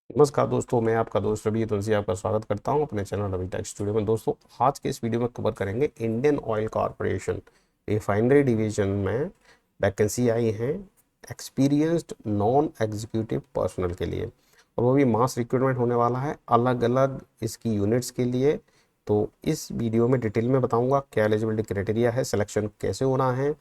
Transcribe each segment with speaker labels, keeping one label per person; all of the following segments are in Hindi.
Speaker 1: नमस्कार दोस्तों, मैं आपका दोस्त रवि तुलसी आपका स्वागत करता हूं अपने चैनल रवि टेक स्टूडियो में। दोस्तों, आज के इस वीडियो में कवर करेंगे Indian oil corporation refinery division में वैकेंसी आई है एक्सपीरियंस्ड नॉन एग्जीक्यूटिव पर्सनल के लिए, और वो भी मास रिक्रूटमेंट होने वाला है अलग अलग इसकी यूनिट्स के लिए। तो इस वीडियो में डिटेल में बताऊंगा क्या एलिजिबिलिटी क्राइटेरिया है, सिलेक्शन कैसे होना है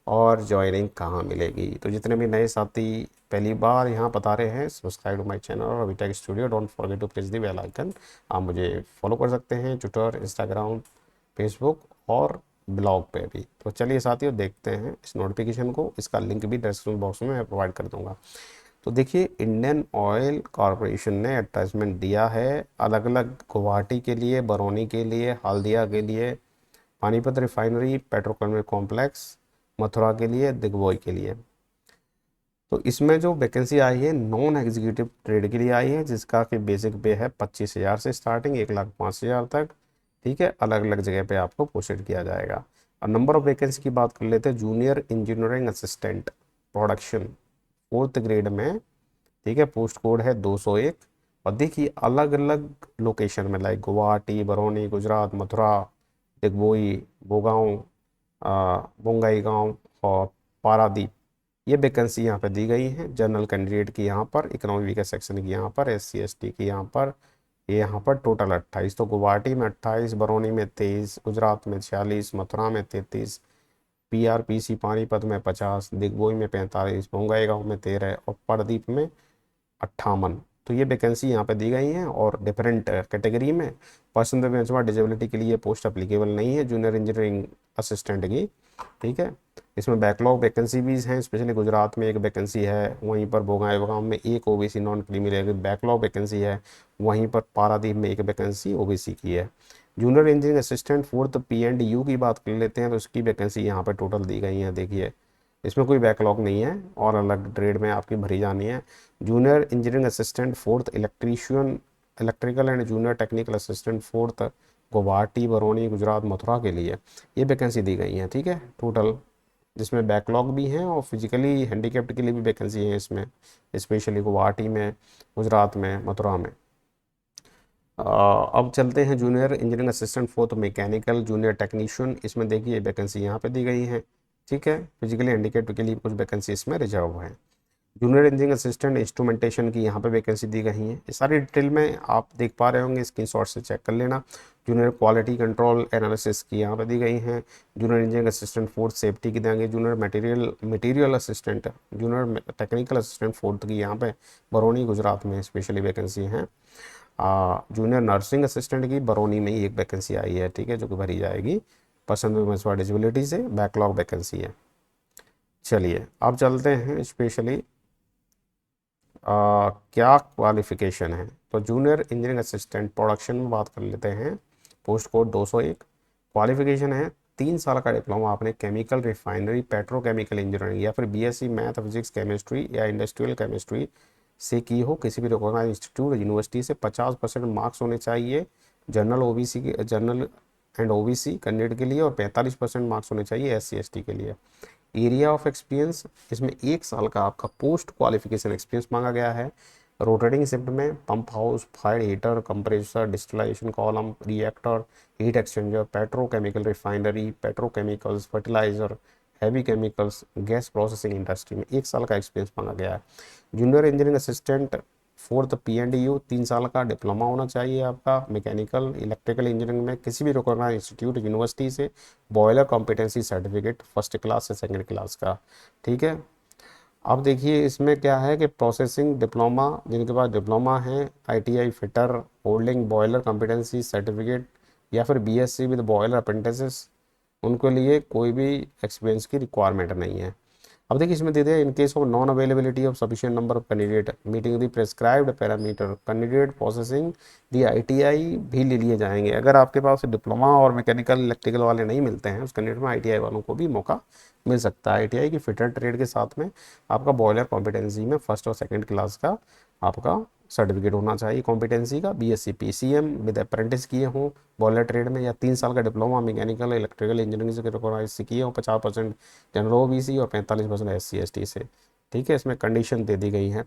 Speaker 1: और ज्वाइनिंग कहाँ मिलेगी। तो जितने भी नए साथी पहली बार यहाँ बता रहे हैं, सब्सक्राइब टू माय चैनल और Avitech studio, don't forget to press the bell icon. आप मुझे फॉलो कर सकते हैं ट्विटर, इंस्टाग्राम, फेसबुक और ब्लॉग पे भी। तो चलिए साथियों, देखते हैं इस नोटिफिकेशन को। इसका लिंक भी डिस्क्रिप्शन बॉक्स में मैं प्रोवाइड कर दूंगा। तो देखिए, इंडियन ऑयल कॉरपोरेशन ने एडवर्टाइजमेंट दिया है अलग अलग, गुवाहाटी के लिए, बरौनी के लिए, हल्दिया के लिए, Panipat refinery, petrochemical complex, Mathura के लिए, दिग्बोई के लिए। तो इसमें जो वैकेंसी आई है नॉन एग्जीक्यूटिव ट्रेड के लिए आई है, जिसका कि बेसिक पे है 25,000 से स्टार्टिंग 1,05,000 तक। ठीक है, अलग अलग जगह पे आपको पोस्टेड किया जाएगा। और नंबर ऑफ वैकेंसी की बात कर लेते हैं। Junior engineering assistant production 4th grade में, ठीक है, पोस्ट कोड है 201। और देखिए अलग अलग लोकेशन में, लाइक गुवाहाटी, बरौनी गुजरात, मथुरा, डिगबोई, बोगांव, बोंगाईगांव और पारादीप, ये वैकेंसी यहाँ पे दी गई है। जनरल कैंडिडेट की यहाँ पर, इकोनॉमी वीकर सेक्शन की यहाँ पर, SC ST की यहाँ पर, ये यहाँ पर टोटल 28। तो गुवाहाटी में 28, बरौनी में 23, गुजरात में 46, मथुरा में 33, PRPC पानीपत में 50, दिग्बोई में 45, बोंगाईगांव में 13 और पारादीप में 58। तो ये वैकेंसी यहाँ पे दी गई हैं। और डिफरेंट कैटेगरी में पर्सन विद बेंचमार्क डिजेबिलिटी के लिए पोस्ट अप्लीकेबल नहीं है जूनियर इंजीनियरिंग असिस्टेंट की। ठीक है, इसमें बैकलॉग वैकेंसी भी हैं, स्पेशली गुजरात में एक वैकेंसी है, वहीं पर बोगाईगांव में एक OBC non creamy backlog vacancy है, वहीं पर पारादीप में एक वैकेंसी OBC की है। Junior engineering assistant 4th P&U की बात कर लेते हैं, तो उसकी वैकेंसी यहाँ पर टोटल दी गई है। देखिए, इसमें कोई बैकलॉग नहीं है और अलग ट्रेड में आपकी भरी जानी है। Junior engineering assistant 4th electrician electrical and junior technical assistant 4th Guwahati, Barauni, Gujarat, Mathura के लिए ये वैकेंसी दी गई है। ठीक है, टोटल जिसमें बैकलॉग भी हैं और फिजिकली हैंडीकेप्ड के लिए भी वैकेंसी है इसमें, स्पेशली गुवाहाटी में, गुजरात में, मथुरा में। अब चलते हैं junior engineering assistant 4th mechanical junior technician. इसमें देखिए वैकेंसी यहाँ पे दी गई है। ठीक है, फिजिकली हैंडीकेप्ड के लिए कुछ वैकेंसी इसमें रिजर्व है। जूनियर इंजीनियरिंग असिस्टेंट इंस्ट्रूमेंटेशन की यहाँ पे वैकेंसी दी गई है। ये सारी डिटेल में आप देख पा रहे होंगे, स्क्रीनशॉट से चेक कर लेना। जूनियर क्वालिटी कंट्रोल एनालिसिस की यहाँ पे दी गई है। Junior engineering assistant 4th safety की देंगे। Junior material assistant, junior technical assistant 4th की यहाँ पे बरौनी गुजरात में स्पेशली वैकेंसी है। जूनियर नर्सिंग असिस्टेंट की बरौनी में ही एक वैकेंसी आई है, ठीक है, जो कि भरी जाएगी पर्सन विद डिसेबिलिटी से, बैकलॉग वैकेंसी है। चलिए अब चलते हैं स्पेशली क्या क्वालिफिकेशन है। तो जूनियर इंजीनियरिंग असिस्टेंट प्रोडक्शन में बात कर लेते हैं, पोस्ट कोड 201। क्वालिफिकेशन है 3 साल का डिप्लोमा आपने केमिकल रिफाइनरी पेट्रोकेमिकल इंजीनियरिंग या फिर BSc मैथ फिजिक्स केमिस्ट्री या इंडस्ट्रियल केमिस्ट्री से की हो, किसी भी रिकॉग्नाइज इंस्टीट्यूट यूनिवर्सिटी से। 50% मार्क्स होने चाहिए जनरल OBC के, जनरल एंड OBC कैंडिडेट के लिए, और 45% मार्क्स होने चाहिए SC ST के लिए। एरिया ऑफ एक्सपीरियंस, इसमें 1 साल का आपका पोस्ट क्वालिफिकेशन एक्सपीरियंस मांगा गया है। रोटेटिंग शिफ्ट में pump house, fire heater, compressor, distillation column, reactor, heat exchanger, petrochemical refinery, petrochemicals, fertiliser, heavy chemicals, gas processing industry में 1 साल का एक्सपीरियंस मांगा गया है। Junior engineering assistant 4th P&U 3 साल का डिप्लोमा होना चाहिए आपका मैकेनिकल इलेक्ट्रिकल इंजीनियरिंग में, किसी भी रिकॉग्नाइज इंस्टीट्यूट यूनिवर्सिटी से। Boiler competency certificate 1st class से 2nd क्लास का। ठीक है, अब देखिए इसमें क्या है कि प्रोसेसिंग डिप्लोमा, जिनके पास डिप्लोमा है, ITI fitter holding boiler competency certificate या फिर BSc विद बॉयलर अप्रेंटिसेस, उनके लिए कोई भी एक्सपीरियंस की रिक्वायरमेंट नहीं है। अब देखिए इसमें दे दिया, in case of non availability of sufficient number of candidate meeting the prescribed parameter candidate processing the ITI भी ले लिए जाएंगे। अगर आपके पास डिप्लोमा और मैकेनिकल इलेक्ट्रिकल वाले नहीं मिलते हैं, उस कैंडिडेट में ITI वालों को भी मौका मिल सकता है। ITI की फिटर ट्रेड के साथ में आपका बॉयलर कॉम्पिटेंसी में 1st और 2nd क्लास का आपका सर्टिफिकेट होना चाहिए कॉम्पिटेंसी का। BSc PCM विद अप्रेंटिस किए हों बॉयलर ट्रेड में, या 3 साल का डिप्लोमा मैकेनिकल इलेक्ट्रिकल इंजीनियरिंग से रिकॉग्नाइज किए हों 50% जनरल OBC और 45% SC ST से। ठीक है, इसमें कंडीशन दे दी गई है।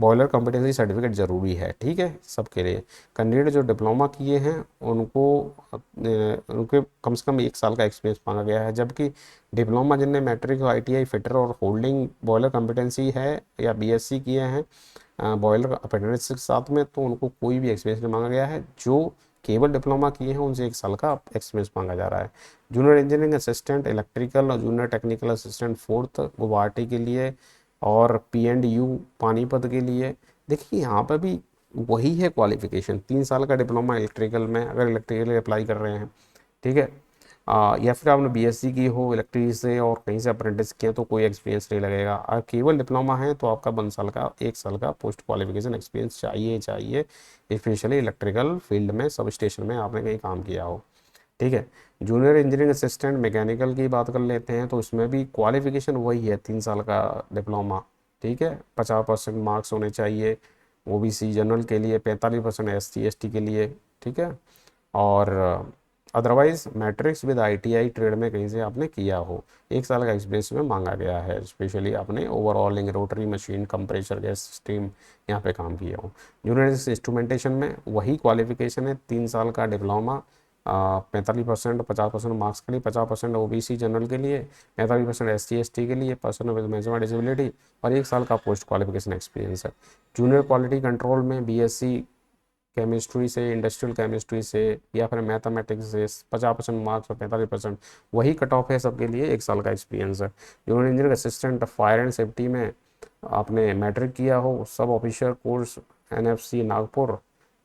Speaker 1: बॉयलर कॉम्पिटेंसी सर्टिफिकेट ज़रूरी है, ठीक है, सबके लिए। कैंडिडेट जो डिप्लोमा किए हैं उनको उनके कम से कम 1 साल का एक्सपीरियंस मांगा गया है, जबकि डिप्लोमा जिनने मैट्रिक ITI फिटर और होल्डिंग बॉयलर कॉम्पिटेंसी है या BSc किए हैं बॉयलर अप्रेंटिस के साथ में, तो उनको कोई भी एक्सपीरियंस नहीं मांगा गया है। जो केवल डिप्लोमा किए हैं उनसे 1 साल का एक्सपीरियंस मांगा जा रहा है। जूनियर इंजीनियरिंग असिस्टेंट इलेक्ट्रिकल और junior technical assistant 4th Guwahati के लिए, और P&U पानीपत के लिए। देखिए यहाँ पर भी वही है क्वालिफिकेशन, 3 साल का डिप्लोमा इलेक्ट्रिकल में, अगर इलेक्ट्रिकल अप्लाई कर रहे हैं, ठीक है। या फिर आपने BSc की हो इलेक्ट्रिक से और कहीं से अप्रेंटिस किए तो कोई एक्सपीरियंस नहीं लगेगा। अगर केवल डिप्लोमा है तो आपका 1 साल का पोस्ट क्वालिफिकेशन एक्सपीरियंस चाहिए, स्पेशली इलेक्ट्रिकल फील्ड में, सब स्टेशन में आपने कहीं काम किया हो, ठीक है। जूनियर इंजीनियरिंग असिस्टेंट मैकेनिकल की बात कर लेते हैं, तो इसमें भी क्वालिफिकेशन वही है, 3 साल का डिप्लोमा, ठीक है। 50% मार्क्स होने चाहिए OBC जनरल के लिए, 45% SC ST के लिए, ठीक है। और otherwise matrix with ITI trade में कहीं से आपने किया हो, 1 साल का एक्सपीरियंस में मांगा गया है, स्पेशली आपने overhauling rotary machine compressor gas steam यहाँ पे काम किया हो। जूनियर इंस्ट्रूमेंटेशन में वही क्वालिफिकेशन है, 3 साल का डिप्लोमा, 45% 50% मार्क्स के लिए, 50% OBC जनरल के लिए, 45% SC ST के लिए, पर्सन विद मैक्सिमम डिसेबिलिटी, और 1 साल का पोस्ट क्वालिफिकेशन एक्सपीरियंस है। जूनियर क्वालिटी कंट्रोल में BSc केमिस्ट्री से, इंडस्ट्रियल केमिस्ट्री से या फिर मैथमेटिक्स से 50% मार्क्स और 45% वही कट ऑफ है सबके लिए, 1 साल का एक्सपीरियंस है। Junior engineer assistant fire and safety में आपने मैट्रिक किया हो, सब ऑफिसर कोर्स NFC नागपुर,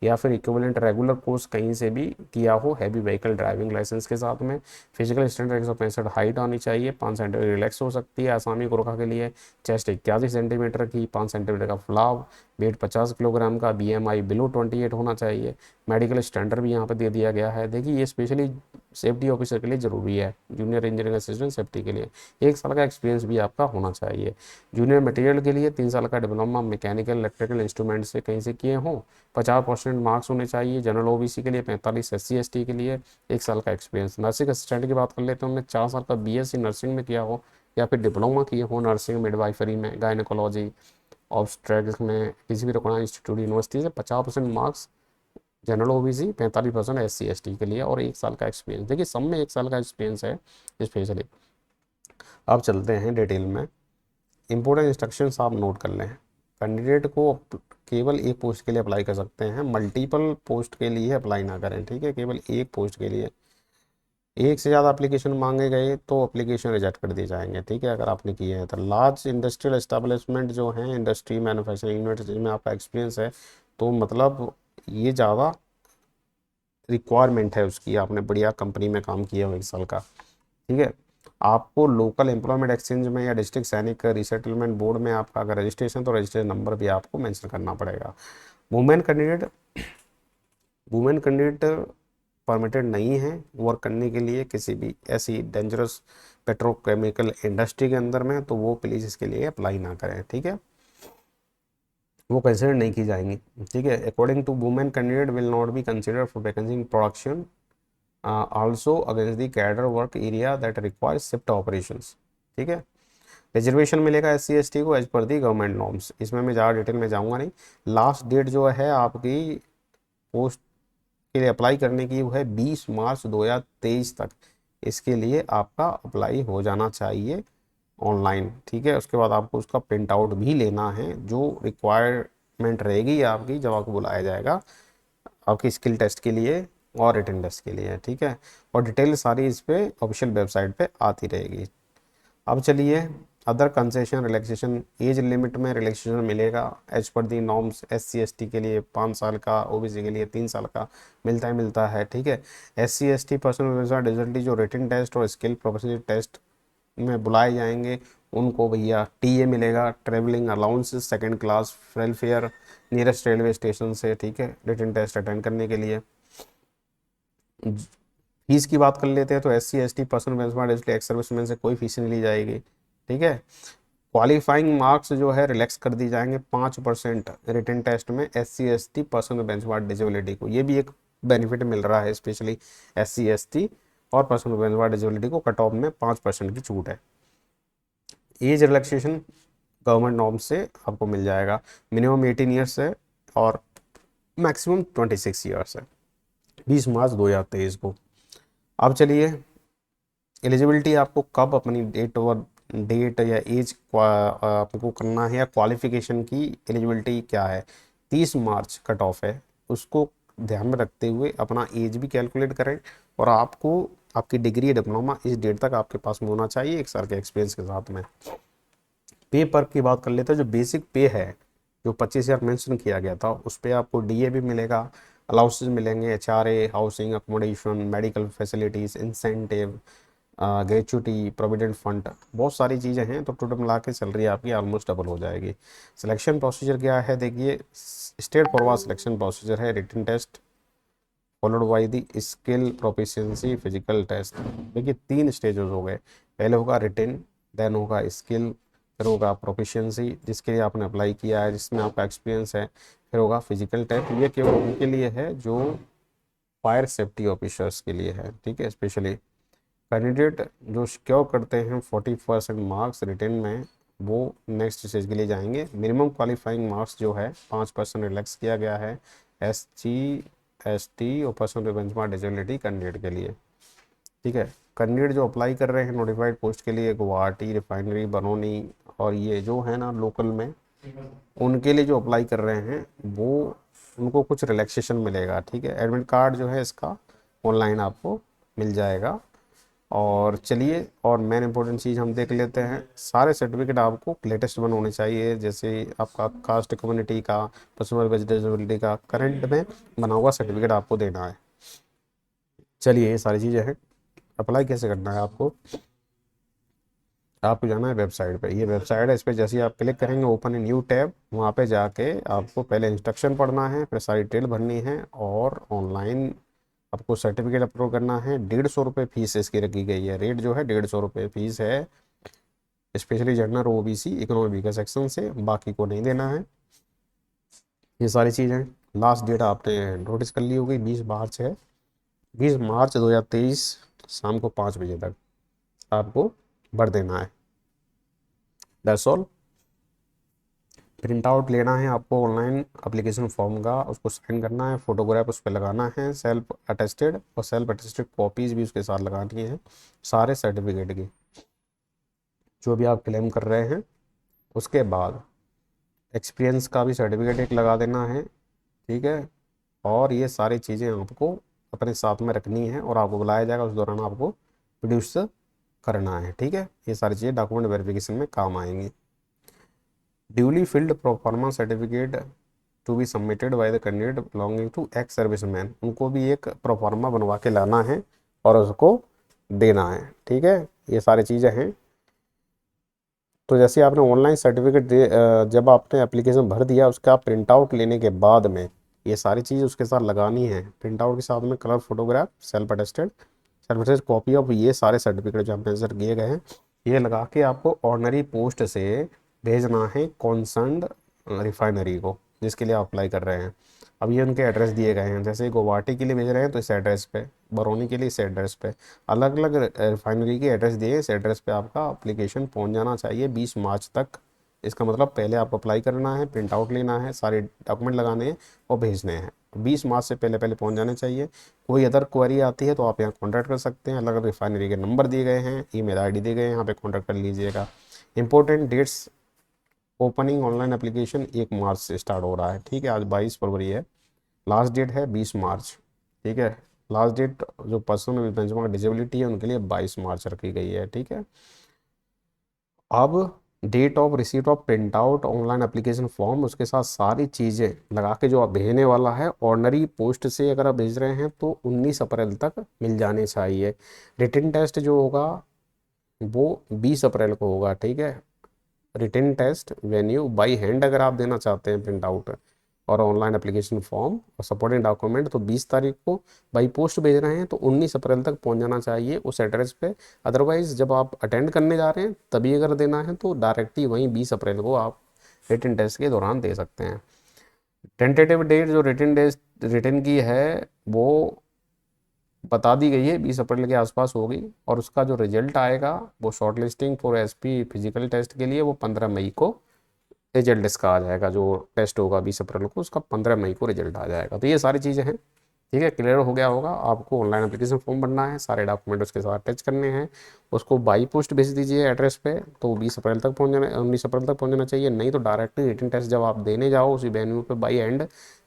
Speaker 1: या फिर इक्विवेलेंट रेगुलर कोर्स कहीं से भी किया हो हैवी व्हीकल ड्राइविंग लाइसेंस के साथ में। फिजिकल स्टैंडर्ड 165 हाइट आनी चाहिए, 5 सेंटीमीटर रिलैक्स हो सकती है आसामी गोरखा के लिए, चेस्ट 81 सेंटीमीटर की, 5 सेंटीमीटर का फुलाव, वेट 50 किलोग्राम का, BMI बिलो 28 होना चाहिए। मेडिकल स्टैंडर्ड भी यहाँ पर दे दिया गया है। देखिए ये स्पेशली सेफ्टी ऑफिसर के लिए ज़रूरी है, जूनियर इंजीनियरिंग असिस्टेंट सेफ्टी के लिए 1 साल का एक्सपीरियंस भी आपका होना चाहिए। जूनियर मटेरियल के लिए 3 साल का डिप्लोमा मैकेनिकल इलेक्ट्रिकल इंस्ट्रूमेंट से कहीं से किए हों, 50% मार्क्स होने चाहिए। जनरल OBC के लिए 45, SC ST के लिए 1 साल का एक्सपीरियंस। नर्सिंग असिस्टेंट की बात कर लेते हैं, उन्होंने 4 साल का BSc नर्सिंग में किया हो या फिर डिप्लोमा किए हो नर्सिंग मिडवाइफरी में, गायनेकोलॉजी, ऑब्स्ट्रेटिक्स में किसी भी रिकॉग्नाइज्ड इंस्टीट्यूट यूनिवर्सिटी से, 50% marks general OBC, 45% SC ST के लिए, और 1 साल का एक्सपीरियंस। देखिए सब में 1 साल का एक्सपीरियंस है स्पेशली। अब चलते हैं डिटेल में, इंपॉर्टेंट इंस्ट्रक्शंस आप नोट कर लें। कैंडिडेट को केवल एक पोस्ट के लिए अप्लाई कर सकते हैं, मल्टीपल पोस्ट के लिए अप्लाई ना करें, ठीक है। केवल एक पोस्ट के लिए, एक से ज़्यादा एप्लीकेशन मांगे गए तो एप्लीकेशन रिजेक्ट कर दिए जाएंगे, ठीक है, अगर आपने किए हैं तो। लार्ज इंडस्ट्रियल एस्टेब्लिशमेंट जो हैं, इंडस्ट्री मैन्युफैक्चरिंग यूनिट जिनमें आपका एक्सपीरियंस है, तो मतलब ये ज़्यादा रिक्वायरमेंट है उसकी, आपने बढ़िया कंपनी में काम किया हो 1 साल का, ठीक है। आपको लोकल एम्प्लॉयमेंट एक्सचेंज में या डिस्ट्रिक्ट सैनिक रिसेटलमेंट बोर्ड में आपका अगर रजिस्ट्रेशन, तो रजिस्ट्रेशन नंबर भी आपको मेंशन करना पड़ेगा। वुमेन कैंडिडेट परमिटेड नहीं है वर्क करने के लिए किसी भी ऐसी डेंजरस पेट्रोकेमिकल इंडस्ट्री के अंदर में, तो वो प्लीज़ इसके लिए अप्लाई ना करें, ठीक है, वो कंसिडर नहीं की जाएंगी, ठीक है। According to women candidate will not be consider for vacancy in production also against the cadre work area that requires shift operations, ठीक है। रिजर्वेशन मिलेगा SC ST को एज पर दी गवर्नमेंट नॉर्म्स, इसमें मैं ज़्यादा डिटेल में जाऊंगा नहीं। लास्ट डेट जो है आपकी पोस्ट के लिए अप्लाई करने की वो है 20 मार्च 2023 तक, इसके लिए आपका अप्लाई हो जाना चाहिए ऑनलाइन, ठीक है। उसके बाद आपको उसका प्रिंट आउट भी लेना है, जो रिक्वायरमेंट रहेगी आपकी जब आपको बुलाया जाएगा आपकी स्किल टेस्ट के लिए और रिटन टेस्ट के लिए, ठीक है। और डिटेल सारी इस पे ऑफिशियल वेबसाइट पे आती रहेगी। अब चलिए other concession relaxation, age limit में रिलैक्सेशन मिलेगा एज पर दी नॉर्म्स। SC ST के लिए 5 साल का, OBC के लिए 3 साल का मिलता है, ठीक है। SC ST पर्सनल डिसेबिलिटी जो रिटन टेस्ट और स्किल प्रोफेशनल टेस्ट में बुलाए जाएंगे उनको भैया TA मिलेगा, travelling allowance 2nd class welfare nearest railway station से, ठीक है, रिटन टेस्ट अटेंड करने के लिए। फीस की बात कर लेते हैं तो SC ST person benchmark ex serviceman से कोई फीस नहीं ली जाएगी, ठीक है। क्वालिफाइंग मार्क्स जो है रिलैक्स कर दी जाएंगे 5% रिटन टेस्ट में SC ST person benchmark disability को, ये भी एक बेनिफिट मिल रहा है स्पेशली SC ST और पर्सन बेंचमार्क डिसेबिलिटी को, कट ऑफ में 5% की छूट है। एज रिलैक्सेशन गवर्नमेंट नॉर्म से आपको मिल जाएगा। मिनिमम 18 ईयर्स है और मैक्सिमम 26 ईयर्स है। 20 मार्च 2023 को। अब चलिए एलिजिबिलिटी आपको कब अपनी डेट या एज आपको करना है, या क्वालिफिकेशन की एलिजिबिलिटी क्या है। 30 मार्च कट ऑफ है, उसको ध्यान में रखते हुए अपना एज भी कैलकुलेट करें, और आपको आपकी डिग्री या डिप्लोमा इस डेट तक आपके पास में होना चाहिए 1 साल के एक्सपीरियंस के साथ में। पे पर की बात कर लेते हैं। जो बेसिक पे है, जो 25,000 मेंशन किया गया था, उस पर आपको डीए भी मिलेगा, अलाउंसेस मिलेंगे, HRA, housing, accommodation, medical facilities, incentive, gratuity, provident fund, बहुत सारी चीज़ें हैं। तो टोटल मिला के सैलरी आपकी ऑलमोस्ट डबल हो जाएगी। सिलेक्शन प्रोसीजर क्या है, देखिए स्टेट फॉरवर्ड सिलेक्शन प्रोसीजर है। Written test followed by the skill proficiency physical test. देखिए 3 स्टेजेस हो गए। पहले होगा रिटन, देन होगा स्किल, फिर होगा प्रोफिशिएंसी जिसके लिए आपने अप्लाई किया है, जिसमें आपका एक्सपीरियंस है, फिर होगा फिजिकल टेस्ट। ये केवल उनके लिए है जो फायर सेफ्टी ऑफिसर्स के लिए है, ठीक है। स्पेशली कैंडिडेट जो सिक्योर करते हैं 40% मार्क्स रिटन में, वो नेक्स्ट स्टेज के लिए जाएंगे। मिनिमम क्वालिफाइंग मार्क्स जो है 5% रिलैक्स किया गया है SC ST और person with benchmark disability candidate के लिए, ठीक है। कैंडिडेट जो अप्लाई कर रहे हैं नोटिफाइड पोस्ट के लिए गुवाहाटी, रिफाइनरी, बरौनी और ये जो है ना लोकल में, उनके लिए जो अप्लाई कर रहे हैं वो उनको कुछ रिलैक्सेशन मिलेगा, ठीक है। एडमिट कार्ड जो है इसका ऑनलाइन आपको मिल जाएगा। और चलिए और मेन इंपॉर्टेंट चीज़ हम देख लेते हैं। सारे सर्टिफिकेट आपको लेटेस्ट बने होने चाहिए, जैसे आपका कास्ट कम्युनिटी का, पर्सनल डिसेबिलिटी का करंट में बना हुआ सर्टिफिकेट आपको देना है। चलिए ये सारी चीज़ें हैं। अप्लाई कैसे करना है आपको जाना है वेबसाइट पे। ये वेबसाइट है, इस पर जैसे ही आप क्लिक करेंगे ओपन ए न्यू टैब, वहाँ पे जाके आपको पहले इंस्ट्रक्शन पढ़ना है, फिर सारी डिटेल भरनी है और ऑनलाइन आपको सर्टिफिकेट अपलोड करना है। 150 रुपये फीस इसकी रखी गई है। रेट जो है 150 रुपये फीस है, स्पेशली जनरल OBC इकोनॉमी का सेक्शन से, बाकी को नहीं देना है। ये सारी चीज़ें लास्ट डेट आपने नोटिस कर ली होगी, 20 मार्च है। 20 मार्च 2023 शाम को 5 बजे तक आपको भर देना है। That's all. प्रिंट आउट लेना है आपको ऑनलाइन एप्लीकेशन फॉर्म का, उसको साइन करना है, फोटोग्राफ उस पर लगाना है सेल्फ अटेस्टेड, और सेल्फ अटेस्टेड कॉपीज़ भी उसके साथ लगानी है सारे सर्टिफिकेट की जो भी आप क्लेम कर रहे हैं। उसके बाद एक्सपीरियंस का भी सर्टिफिकेट एक लगा देना है, ठीक है। और ये सारी चीज़ें आपको अपने साथ में रखनी है और आपको बुलाया जाएगा, उस दौरान आपको प्रोड्यूस करना है, ठीक है। ये सारी चीज़ें डॉक्यूमेंट वेरिफिकेशन में काम आएंगी। Duly filled proforma certificate to be submitted by the candidate belonging to ex serviceman, उनको भी एक प्रोफार्मा बनवा के लाना है और उसको देना है, ठीक है। ये सारी चीज़ें हैं। तो जैसे आपने ऑनलाइन सर्टिफिकेट जब आपने एप्लीकेशन भर दिया, उसका प्रिंट आउट लेने के बाद में ये सारी चीज़ उसके साथ लगानी है। प्रिंट आउट के साथ में colour photograph, self attested copy of ये सारे सर्टिफिकेट जो आपने मेंशन किए गए हैं, ये लगा के आपको ऑर्डिनरी पोस्ट से भेजना है कॉन्सर्न्ड रिफाइनरी को जिसके लिए आप अप्लाई कर रहे हैं। अब ये उनके एड्रेस दिए गए हैं, जैसे गुवाहाटी के लिए भेज रहे हैं तो इस एड्रेस पे, बरौनी के लिए इस एड्रेस पे, अलग अलग रिफाइनरी के एड्रेस दिए, इस एड्रेस पे आपका अप्लीकेशन पहुंच जाना चाहिए 20 मार्च तक। इसका मतलब पहले आपको अप्लाई करना है, प्रिंट आउट लेना है, सारे डॉक्यूमेंट लगाने हैं और भेजने हैं। 20 मार्च से पहले पहले पहुंच जाने चाहिए। कोई अदर क्वेरी आती है तो आप यहाँ कॉन्टैक्ट कर सकते हैं, अलग अलग रिफाइनरी के नंबर दिए गए हैं, ईमेल आईडी दिए गए हैं, यहाँ पे कॉन्टैक्ट कर लीजिएगा। Important dates, opening online application 1 March से स्टार्ट हो रहा है, ठीक है। आज 22 फरवरी है, लास्ट डेट है 20 मार्च, ठीक है। लास्ट डेट जो पर्सन विद बेंचमार्क डिसेबिलिटी है उनके लिए 22 मार्च रखी गई है, ठीक है। अब date of receipt of print out online application form, उसके साथ सारी चीज़ें लगा के जो आप भेजने वाला है, ऑर्डिनरी पोस्ट से अगर आप भेज रहे हैं तो 19 अप्रैल तक मिल जाने चाहिए। रिटन टेस्ट जो होगा वो 20 अप्रैल को होगा, ठीक है। Written test venue by hand अगर आप देना चाहते हैं प्रिंट आउट और ऑनलाइन एप्लीकेशन फॉर्म और सपोर्टिंग डॉक्यूमेंट, तो 20 तारीख को बाई पोस्ट भेज रहे हैं तो 19 अप्रैल तक पहुंच जाना चाहिए उस एड्रेस पे। अदरवाइज जब आप अटेंड करने जा रहे हैं तभी अगर देना है तो डायरेक्टली वहीं 20 अप्रैल को आप रिटन टेस्ट के दौरान दे सकते हैं। टेंटेटिव डेट जो रिटन की है वो बता दी गई है, 20 अप्रैल के आसपास होगी, और उसका जो रिजल्ट आएगा वो short listing for SP physical test के लिए वो 15 मई को रिजल्ट इसका आ जाएगा, जो टेस्ट होगा 20 अप्रैल को, उसका 15 मई को रिजल्ट आ जाएगा। तो ये सारी चीज़ें हैं, ठीक है, क्लियर हो गया होगा। आपको ऑनलाइन एप्लीकेशन फॉर्म भरना है, सारे डॉक्यूमेंट उसके साथ अटैच करने हैं, उसको बाई पोस्ट भेज दीजिए एड्रेस पे, तो 20 अप्रैल तक पहुंच जाना, 19 अप्रैल तक पहुंच जाना चाहिए। नहीं तो डायरेक्ट रिटन टेस्ट जब आप देने जाओ उसी वेन्यू पे बाई एंड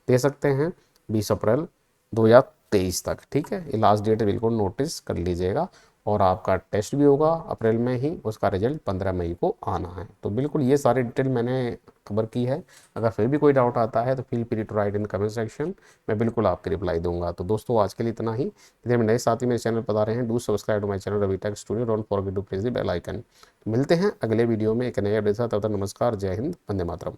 Speaker 1: दे सकते हैं 20 अप्रैल 2023 तक, ठीक है। ये लास्ट डेट बिल्कुल नोटिस कर लीजिएगा। और आपका टेस्ट भी होगा अप्रैल में ही, उसका रिजल्ट 15 मई को आना है। तो बिल्कुल ये सारी डिटेल मैंने कवर की है। अगर फिर भी कोई डाउट आता है तो feel free to write in comment section, मैं बिल्कुल आपकी रिप्लाई दूंगा। तो दोस्तों आज के लिए इतना ही। यदि मेरे नए साथी मेरे चैनल पर आ रहे हैं, do subscribe to my channel Ravi tech studio, don't forget to press the bell icon. मिलते हैं अगले वीडियो में एक नए अपडेट के साथ। तब तक नमस्कार, जय हिंद, वंदे मातरम।